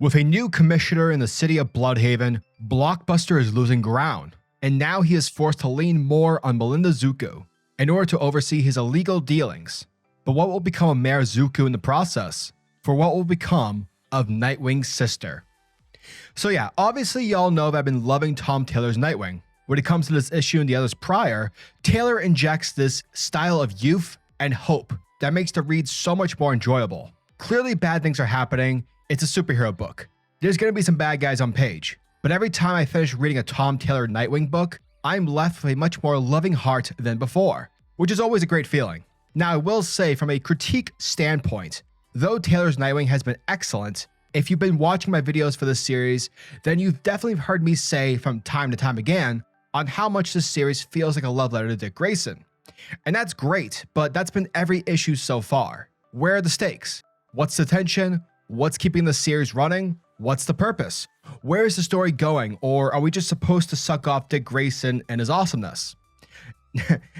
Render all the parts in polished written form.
With a new commissioner in the city of Bludhaven, Blockbuster is losing ground, and now he is forced to lean more on Melinda Zucco in order to oversee his illegal dealings. But what will become of Mayor Zucco in the process? For what will become of Nightwing's sister? So yeah, obviously y'all know that I've been loving Tom Taylor's Nightwing. When it comes to this issue and the others prior, Taylor injects this style of youth and hope that makes the read so much more enjoyable. Clearly bad things are happening. It's a superhero book. There's going to be some bad guys on page, but every time I finish reading a Tom Taylor Nightwing book, I'm left with a much more loving heart than before, which is always a great feeling. Now I will say from a critique standpoint, though Taylor's Nightwing has been excellent, if you've been watching my videos for this series, then you've definitely heard me say from time to time again on how much this series feels like a love letter to Dick Grayson. And that's great, but that's been every issue so far. Where are the stakes? What's the tension? What's keeping the series running? What's the purpose? Where is the story going? Or are we just supposed to suck off Dick Grayson and his awesomeness?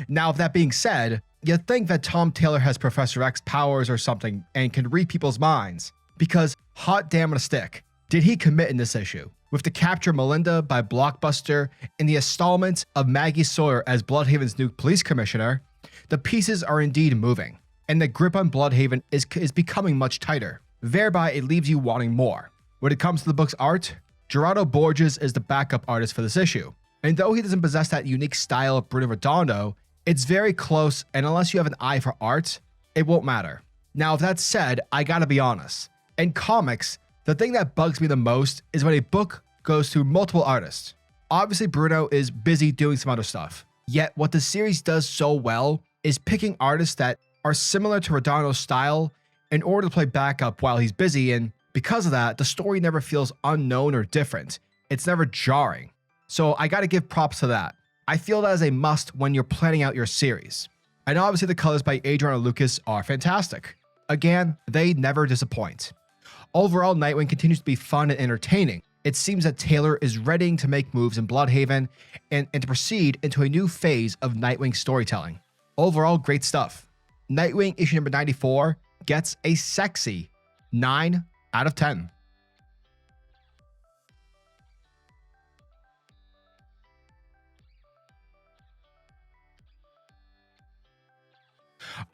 Now, with that being said, you'd think that Tom Taylor has Professor X powers or something and can read people's minds. Because, hot damn on a stick, did he commit in this issue? With the capture of Melinda by Blockbuster and the installment of Maggie Sawyer as Bludhaven's new police commissioner, the pieces are indeed moving, and the grip on Bludhaven is becoming much tighter. Thereby, it leaves you wanting more. When it comes to the book's art, Gerardo Borges is the backup artist for this issue. And though he doesn't possess that unique style of Bruno Redondo, it's very close, and unless you have an eye for art, it won't matter. Now, with that said, I gotta be honest. In comics, the thing that bugs me the most is when a book goes through multiple artists. Obviously, Bruno is busy doing some other stuff. Yet, what the series does so well is picking artists that are similar to Redondo's style in order to play backup while he's busy, and because of that, the story never feels unknown or different. It's never jarring. So I gotta give props to that. I feel that is a must when you're planning out your series. And obviously the colors by Adriano Lucas are fantastic. Again, they never disappoint. Overall, Nightwing continues to be fun and entertaining. It seems that Taylor is readying to make moves in Bludhaven and to proceed into a new phase of Nightwing storytelling. Overall, great stuff. Nightwing issue number 94 gets a sexy 9 out of 10.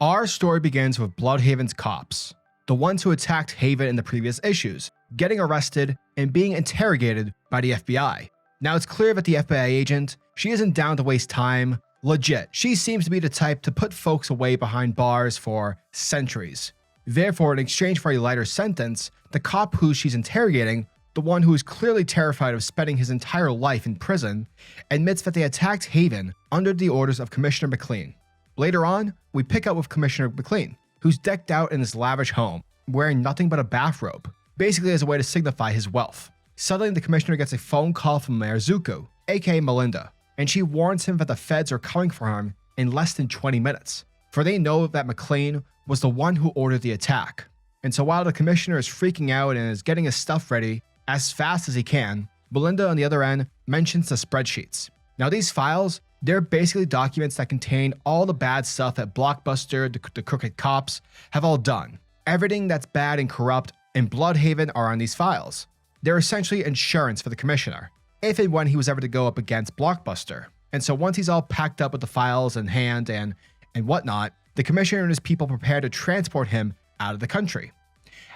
Our story begins with Bludhaven's cops, the ones who attacked Haven in the previous issues, getting arrested and being interrogated by the FBI. Now it's clear that the FBI agent, she isn't down to waste time. Legit, she seems to be the type to put folks away behind bars for centuries. Therefore, in exchange for a lighter sentence, the cop who she's interrogating, the one who is clearly terrified of spending his entire life in prison, admits that they attacked Haven under the orders of Commissioner McLean. Later on, we pick up with Commissioner McLean, who's decked out in his lavish home, wearing nothing but a bathrobe, basically as a way to signify his wealth. Suddenly, the commissioner gets a phone call from Mayor Zucco, aka Melinda, and she warns him that the feds are coming for him in less than 20 minutes, for they know that McLean was the one who ordered the attack. And so while the commissioner is freaking out and is getting his stuff ready as fast as he can, Melinda on the other end mentions the spreadsheets. Now these files, they're basically documents that contain all the bad stuff that Blockbuster, the crooked cops, have all done. Everything that's bad and corrupt in Bludhaven are on these files. They're essentially insurance for the commissioner, if and when he was ever to go up against Blockbuster. And so once he's all packed up with the files in hand and whatnot, the commissioner and his people prepare to transport him out of the country.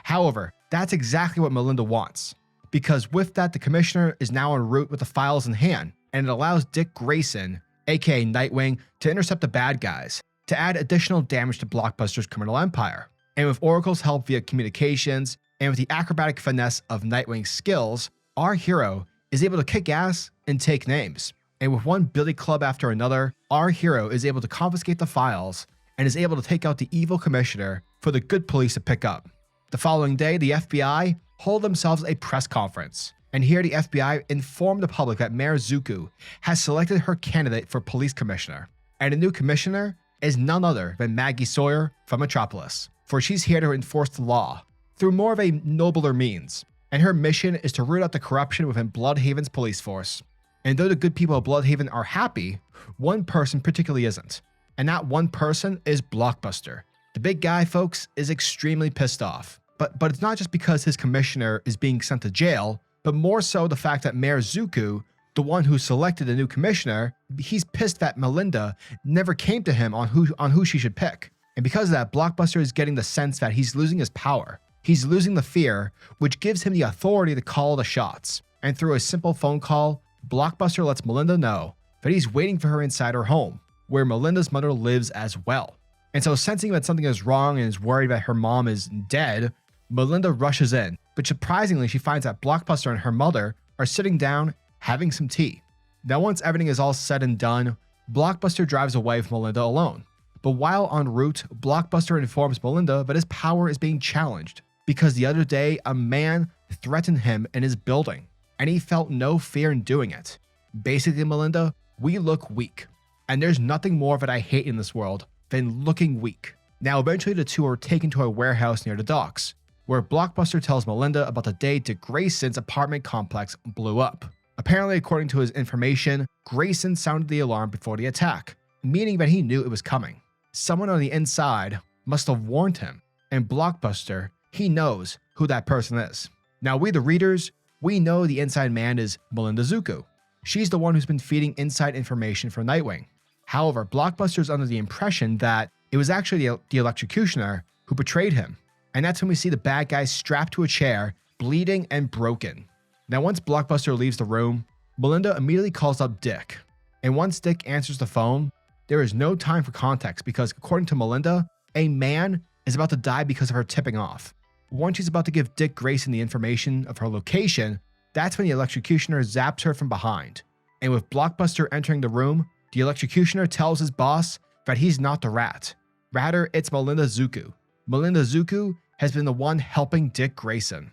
However, that's exactly what Melinda wants, because with that, the commissioner is now en route with the files in hand, and it allows Dick Grayson, aka Nightwing, to intercept the bad guys, to add additional damage to Blockbuster's criminal empire. And with Oracle's help via communications, and with the acrobatic finesse of Nightwing's skills, our hero is able to kick ass and take names. And with one billy club after another, our hero is able to confiscate the files and is able to take out the evil commissioner for the good police to pick up. The following day, the FBI hold themselves a press conference, and here the FBI inform the public that Mayor Zucco has selected her candidate for police commissioner, and the new commissioner is none other than Maggie Sawyer from Metropolis, for she's here to enforce the law through more of a nobler means, and her mission is to root out the corruption within Bludhaven's police force. And though the good people of Bludhaven are happy, one person particularly isn't, and that one person is Blockbuster. The big guy, folks, is extremely pissed off. But it's not just because his commissioner is being sent to jail, but more so the fact that Mayor Zucco, the one who selected the new commissioner, he's pissed that Melinda never came to him on who she should pick. And because of that, Blockbuster is getting the sense that he's losing his power. He's losing the fear, which gives him the authority to call the shots. And through a simple phone call, Blockbuster lets Melinda know that he's waiting for her inside her home, where Melinda's mother lives as well. And so, sensing that something is wrong and is worried that her mom is dead, Melinda rushes in, but surprisingly she finds that Blockbuster and her mother are sitting down having some tea. Now once everything is all said and done, Blockbuster drives away with Melinda alone. But while en route, Blockbuster informs Melinda that his power is being challenged because the other day a man threatened him in his building, and he felt no fear in doing it. Basically, Melinda, we look weak, and there's nothing more that I hate in this world than looking weak. Now eventually the two are taken to a warehouse near the docks, where Blockbuster tells Melinda about the day Dick Grayson's apartment complex blew up. Apparently, according to his information, Grayson sounded the alarm before the attack, meaning that he knew it was coming. Someone on the inside must have warned him, and Blockbuster, he knows who that person is. Now we the readers, we know the inside man is Melinda Zucco. She's the one who's been feeding inside information for Nightwing. However, Blockbuster is under the impression that it was actually the electrocutioner who betrayed him. And that's when we see the bad guy strapped to a chair, bleeding and broken. Now once Blockbuster leaves the room, Melinda immediately calls up Dick. And once Dick answers the phone, there is no time for context because according to Melinda, a man is about to die because of her tipping off. Once she's about to give Dick Grayson the information of her location, that's when the electrocutioner zaps her from behind. And with Blockbuster entering the room, the electrocutioner tells his boss that he's not the rat. Rather, it's Melinda Zucco. Melinda Zucco has been the one helping Dick Grayson.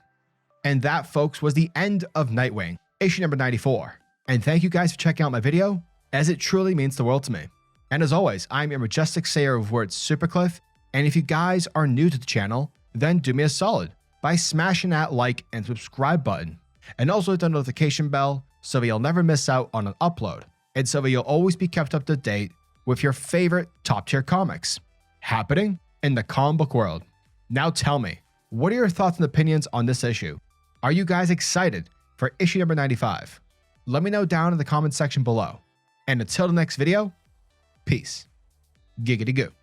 And that, folks, was the end of Nightwing, issue number 94. And thank you guys for checking out my video, as it truly means the world to me. And as always, I'm your majestic sayer of words, SuperCliff, and if you guys are new to the channel, then do me a solid by smashing that like and subscribe button, and also hit the notification bell so that you'll never miss out on an upload, and so that you'll always be kept up to date with your favorite top tier comics happening in the comic book world. Now tell me, what are your thoughts and opinions on this issue? Are you guys excited for issue number 95? Let me know down in the comment section below. And until the next video, peace. Giggity goo.